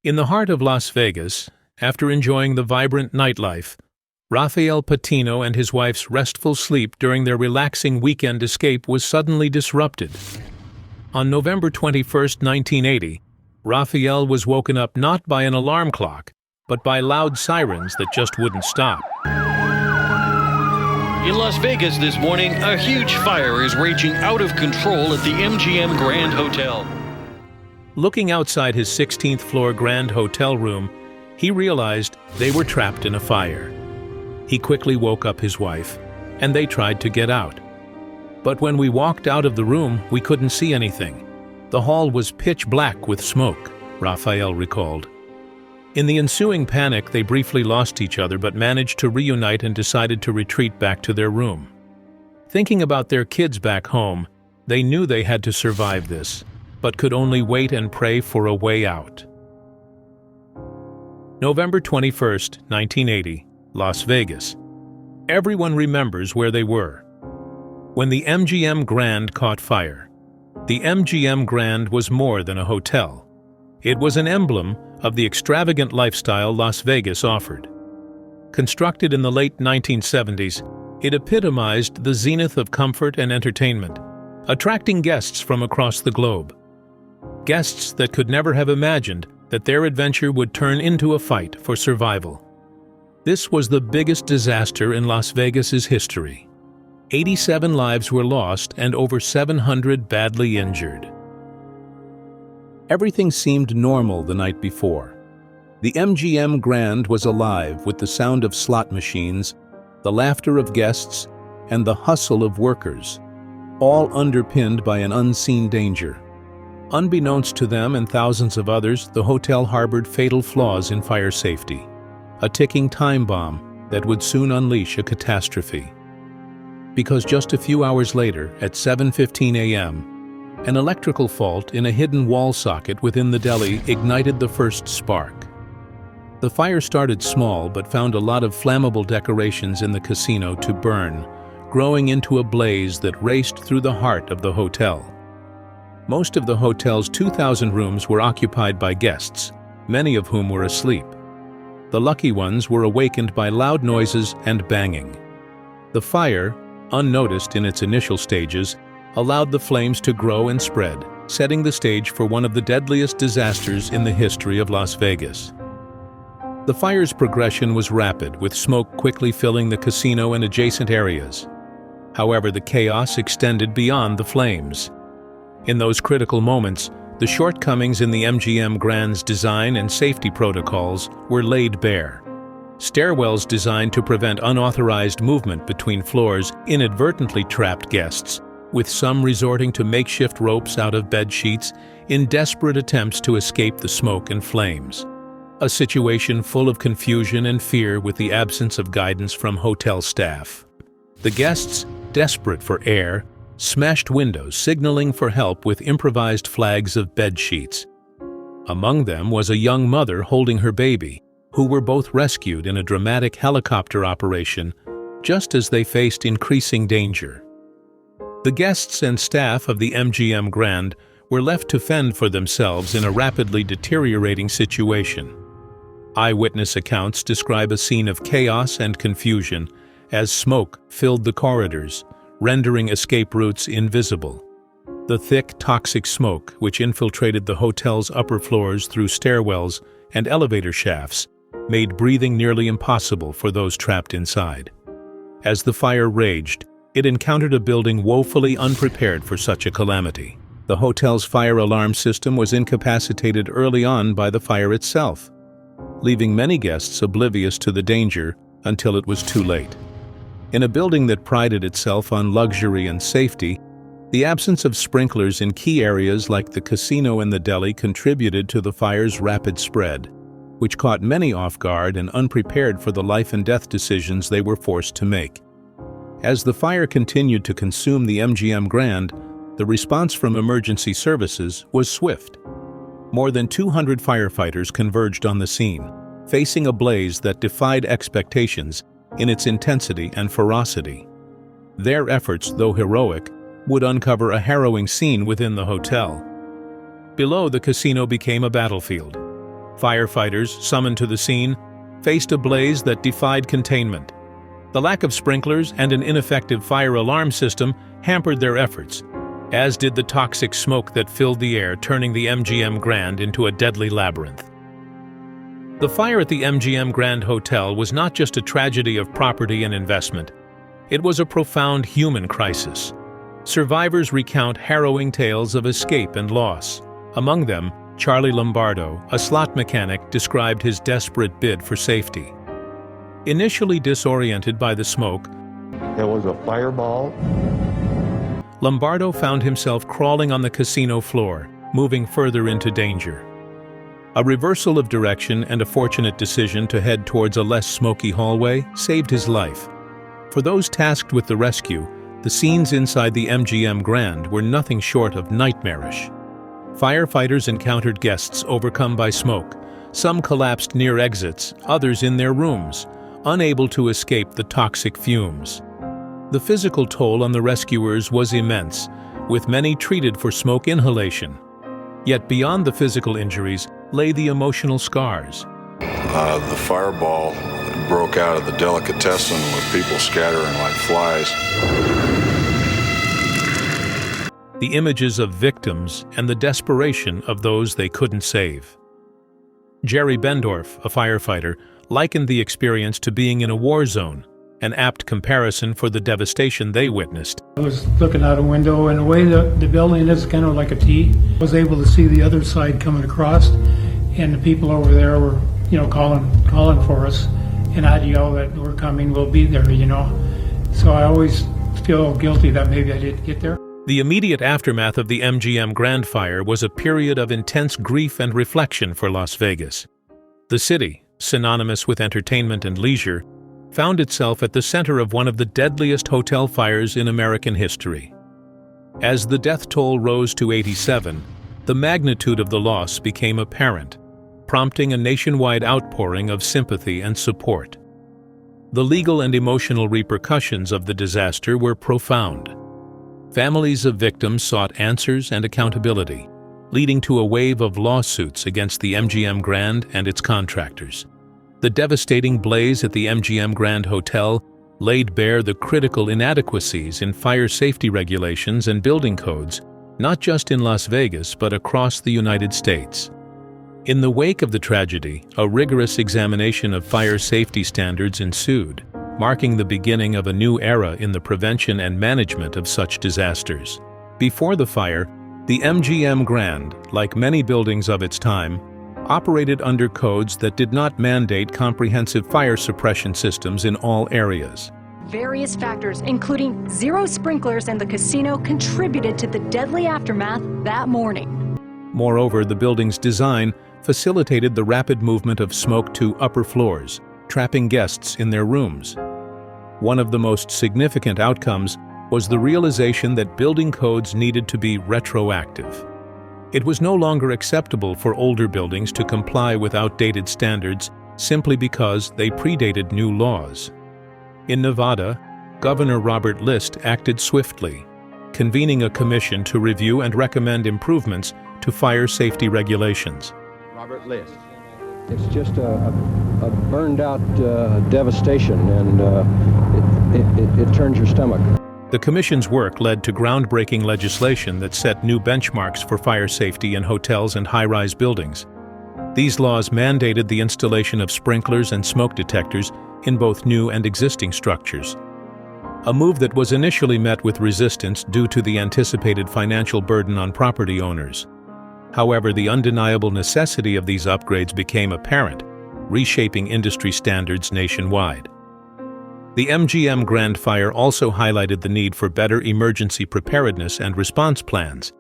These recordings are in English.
In the heart of Las Vegas, after enjoying the vibrant nightlife, Rafael Patino and his wife's restful sleep during their relaxing weekend escape was suddenly disrupted. On November 21, 1980, Rafael was woken up not by an alarm clock, but by loud sirens that just wouldn't stop. In Las Vegas this morning, a huge fire is raging out of control at the MGM Grand Hotel. Looking outside his 16th floor Grand Hotel room, he realized they were trapped in a fire. He quickly woke up his wife, and they tried to get out. But when we walked out of the room, we couldn't see anything. The hall was pitch black with smoke, Rafael recalled. In the ensuing panic, they briefly lost each other but managed to reunite and decided to retreat back to their room. Thinking about their kids back home, they knew they had to survive this, but could only wait and pray for a way out. November 21, 1980, Las Vegas. Everyone remembers where they were. When the MGM Grand caught fire, the MGM Grand was more than a hotel. It was an emblem of the extravagant lifestyle Las Vegas offered. Constructed in the late 1970s, it epitomized the zenith of comfort and entertainment, attracting guests from across the globe. Guests that could never have imagined that their adventure would turn into a fight for survival. This was the biggest disaster in Las Vegas's history. 87 lives were lost and over 700 badly injured. Everything seemed normal the night before. The MGM Grand was alive with the sound of slot machines, the laughter of guests, and the hustle of workers, all underpinned by an unseen danger. Unbeknownst to them and thousands of others, the hotel harbored fatal flaws in fire safety, a ticking time bomb that would soon unleash a catastrophe. Because just a few hours later, at 7:15 a.m., an electrical fault in a hidden wall socket within the deli ignited the first spark. The fire started small but found a lot of flammable decorations in the casino to burn, growing into a blaze that raced through the heart of the hotel. Most of the hotel's 2,000 rooms were occupied by guests, many of whom were asleep. The lucky ones were awakened by loud noises and banging. The fire, unnoticed in its initial stages, allowed the flames to grow and spread, setting the stage for one of the deadliest disasters in the history of Las Vegas. The fire's progression was rapid, with smoke quickly filling the casino and adjacent areas. However, the chaos extended beyond the flames. In those critical moments, the shortcomings in the MGM Grand's design and safety protocols were laid bare. Stairwells designed to prevent unauthorized movement between floors inadvertently trapped guests, with some resorting to makeshift ropes out of bed sheets in desperate attempts to escape the smoke and flames. A situation full of confusion and fear with the absence of guidance from hotel staff. The guests, desperate for air, smashed windows signaling for help with improvised flags of bed sheets. Among them was a young mother holding her baby, who were both rescued in a dramatic helicopter operation just as they faced increasing danger. The guests and staff of the MGM Grand were left to fend for themselves in a rapidly deteriorating situation. Eyewitness accounts describe a scene of chaos and confusion as smoke filled the corridors, rendering escape routes invisible. The thick, toxic smoke, which infiltrated the hotel's upper floors through stairwells and elevator shafts, made breathing nearly impossible for those trapped inside. As the fire raged, it encountered a building woefully unprepared for such a calamity. The hotel's fire alarm system was incapacitated early on by the fire itself, leaving many guests oblivious to the danger until it was too late. In a building that prided itself on luxury and safety, the absence of sprinklers in key areas like the casino and the deli contributed to the fire's rapid spread, which caught many off guard and unprepared for the life and death decisions they were forced to make. As the fire continued to consume the MGM Grand, the response from emergency services was swift. More than 200 firefighters converged on the scene, facing a blaze that defied expectations in its intensity and ferocity. Their efforts, though heroic, would uncover a harrowing scene within the hotel. Below, the casino became a battlefield. Firefighters, summoned to the scene, faced a blaze that defied containment. The lack of sprinklers and an ineffective fire alarm system hampered their efforts, as did the toxic smoke that filled the air, turning the MGM Grand into a deadly labyrinth. The fire at the MGM Grand Hotel was not just a tragedy of property and investment. It was a profound human crisis. Survivors recount harrowing tales of escape and loss. Among them, Charlie Lombardo, a slot mechanic, described his desperate bid for safety. Initially disoriented by the smoke, there was a fireball. Lombardo found himself crawling on the casino floor, moving further into danger. A reversal of direction and a fortunate decision to head towards a less smoky hallway saved his life. For those tasked with the rescue, the scenes inside the MGM Grand were nothing short of nightmarish. Firefighters encountered guests overcome by smoke. Some collapsed near exits, others in their rooms, unable to escape the toxic fumes. The physical toll on the rescuers was immense, with many treated for smoke inhalation. Yet beyond the physical injuries lay the emotional scars. The fireball broke out of the delicatessen with people scattering like flies. The images of victims and the desperation of those they couldn't save. Jerry Bendorf, a firefighter, likened the experience to being in a war zone, an apt comparison for the devastation they witnessed. I was looking out a window, and the way the building is kind of like a T, I was able to see the other side coming across, and the people over there were, calling for us, and I'd yell that we're coming, we'll be there, So I always feel guilty that maybe I didn't get there. The immediate aftermath of the MGM Grand fire was a period of intense grief and reflection for Las Vegas. The city, synonymous with entertainment and leisure, found itself at the center of one of the deadliest hotel fires in American history. As the death toll rose to 87, the magnitude of the loss became apparent, prompting a nationwide outpouring of sympathy and support. The legal and emotional repercussions of the disaster were profound. Families of victims sought answers and accountability, leading to a wave of lawsuits against the MGM Grand and its contractors. The devastating blaze at the MGM Grand Hotel laid bare the critical inadequacies in fire safety regulations and building codes, not just in Las Vegas but across the United States. In the wake of the tragedy, a rigorous examination of fire safety standards ensued, marking the beginning of a new era in the prevention and management of such disasters. Before the fire, the MGM Grand, like many buildings of its time, operated under codes that did not mandate comprehensive fire suppression systems in all areas. Various factors, including zero sprinklers in the casino, contributed to the deadly aftermath that morning. Moreover, the building's design facilitated the rapid movement of smoke to upper floors, trapping guests in their rooms. One of the most significant outcomes was the realization that building codes needed to be retroactive. It was no longer acceptable for older buildings to comply with outdated standards simply because they predated new laws. In Nevada, Governor Robert List acted swiftly, convening a commission to review and recommend improvements to fire safety regulations. Robert List. It's just a burned-out devastation, and it turns your stomach. The Commission's work led to groundbreaking legislation that set new benchmarks for fire safety in hotels and high-rise buildings. These laws mandated the installation of sprinklers and smoke detectors in both new and existing structures, a move that was initially met with resistance due to the anticipated financial burden on property owners. However, the undeniable necessity of these upgrades became apparent, reshaping industry standards nationwide. The MGM Grand fire also highlighted the need for better emergency preparedness and response plans.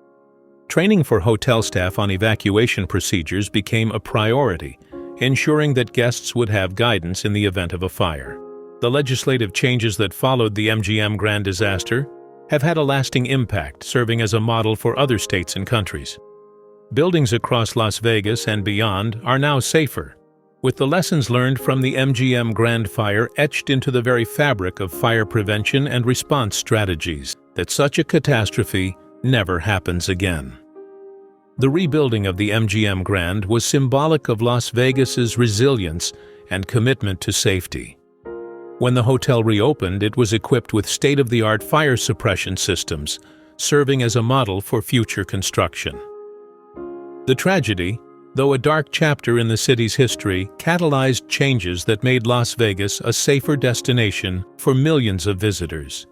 Training for hotel staff on evacuation procedures became a priority, ensuring that guests would have guidance in the event of a fire. The legislative changes that followed the MGM Grand disaster have had a lasting impact, serving as a model for other states and countries. Buildings across Las Vegas and beyond are now safer, with the lessons learned from the MGM Grand fire etched into the very fabric of fire prevention and response strategies, that such a catastrophe never happens again. The rebuilding of the MGM Grand was symbolic of Las Vegas's resilience and commitment to safety. When the hotel reopened, it was equipped with state-of-the-art fire suppression systems, serving as a model for future construction. The tragedy, though a dark chapter in the city's history, catalyzed changes that made Las Vegas a safer destination for millions of visitors.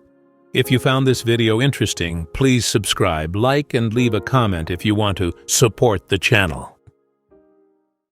If you found this video interesting, please subscribe, like, and leave a comment if you want to support the channel.